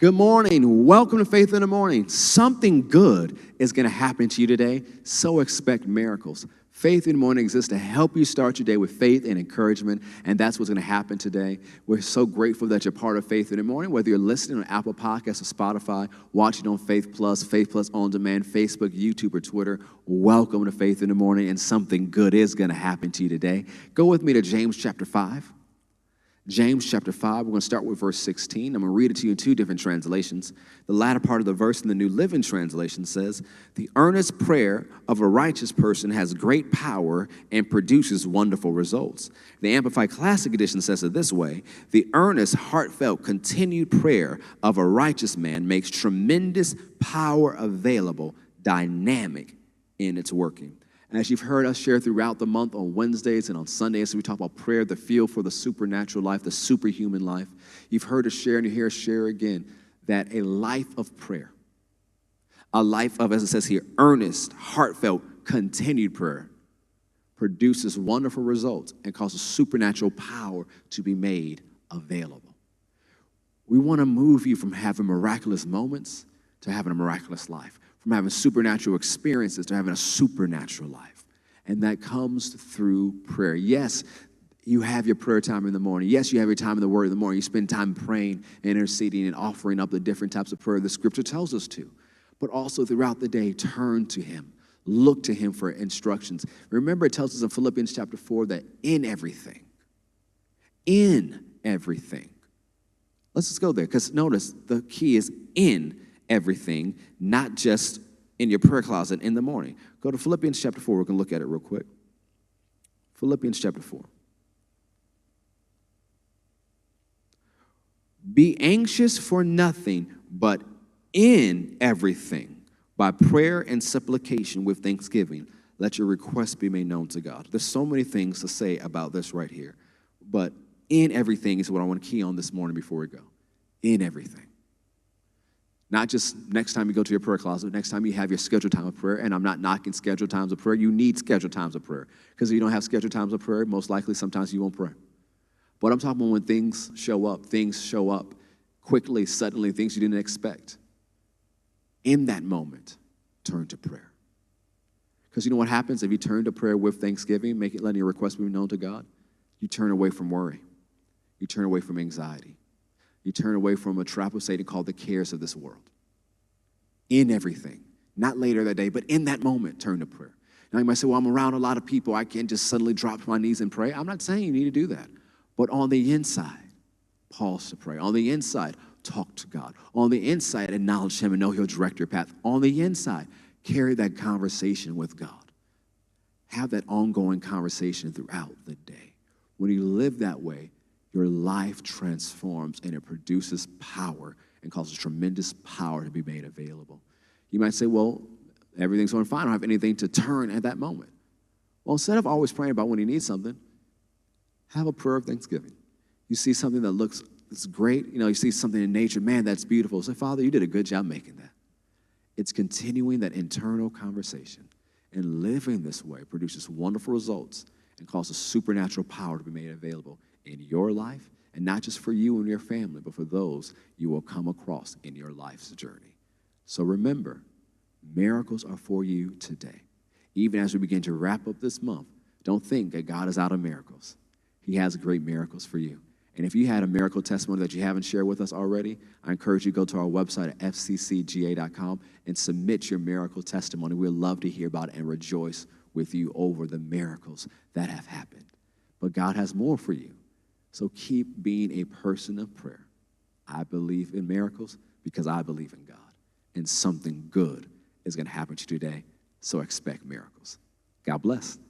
Good morning. Welcome to Faith in the Morning. Something good is going to happen to you today, so expect miracles. Faith in the Morning exists to help you start your day with faith and encouragement, and that's what's going to happen today. We're so grateful that you're part of Faith in the Morning, whether you're listening on Apple Podcasts or Spotify, watching on Faith Plus On Demand, Facebook, YouTube, or Twitter. Welcome to Faith in the Morning, and something good is going to happen to you today. Go with me to James chapter 5. James chapter 5, we're going to start with verse 16. I'm going to read it to you in two different translations. The latter part of the verse in the New Living Translation says, "The earnest prayer of a righteous person has great power and produces wonderful results." The Amplified Classic Edition says it this way: "The earnest, heartfelt, continued prayer of a righteous man makes tremendous power available, dynamic in its working." As you've heard us share throughout the month on Wednesdays and on Sundays, we talk about prayer, the field for the supernatural life, the superhuman life. You've heard us share, and you hear us share again, that a life of prayer, a life of, as it says here, earnest, heartfelt, continued prayer, produces wonderful results and causes supernatural power to be made available. We want to move you from having miraculous moments to having a miraculous life, from having supernatural experiences to having a supernatural life. And that comes through prayer. Yes, you have your prayer time in the morning. Yes, you have your time in the Word in the morning. You spend time praying and interceding and offering up the different types of prayer the Scripture tells us to. But also throughout the day, turn to Him. Look to Him for instructions. Remember, it tells us in Philippians chapter 4 that in everything, let's just go there, because notice the key is in everything, not just in your prayer closet in the morning. Go to Philippians chapter 4. We're going to look at it real quick. Philippians chapter 4. "Be anxious for nothing, but in everything, by prayer and supplication with thanksgiving, let your requests be made known to God." There's so many things to say about this right here, but in everything is what I want to key on this morning before we go. In everything. Not just next time you go to your prayer closet, next time you have your scheduled time of prayer, and I'm not knocking scheduled times of prayer. You need scheduled times of prayer, because if you don't have scheduled times of prayer, most likely sometimes you won't pray. But I'm talking about when things show up quickly, suddenly, things you didn't expect. In that moment, turn to prayer. Because you know what happens if you turn to prayer with thanksgiving, letting your requests be known to God? You turn away from worry. You turn away from anxiety. You turn away from a trap of Satan called the cares of this world. In everything. Not later that day, but in that moment, turn to prayer. Now you might say, well, I'm around a lot of people. I can't just suddenly drop to my knees and pray. I'm not saying you need to do that. But on the inside, pause to pray. On the inside, talk to God. On the inside, acknowledge Him and know He'll direct your path. On the inside, carry that conversation with God. Have that ongoing conversation throughout the day. When you live that way, your life transforms and it produces power and causes tremendous power to be made available. You might say, well, everything's going fine. I don't have anything to turn at that moment. Well, instead of always praying about when you need something, have a prayer of thanksgiving. You see something that's great. You see something in nature. Man, that's beautiful. Say, Father, you did a good job making that. It's continuing that internal conversation and living this way produces wonderful results and causes supernatural power to be made available in your life, and not just for you and your family, but for those you will come across in your life's journey. So remember, miracles are for you today. Even as we begin to wrap up this month, don't think that God is out of miracles. He has great miracles for you. And if you had a miracle testimony that you haven't shared with us already, I encourage you to go to our website at fccga.com and submit your miracle testimony. We'd love to hear about it and rejoice with you over the miracles that have happened. But God has more for you. So keep being a person of prayer. I believe in miracles because I believe in God. And something good is going to happen to you today. So expect miracles. God bless.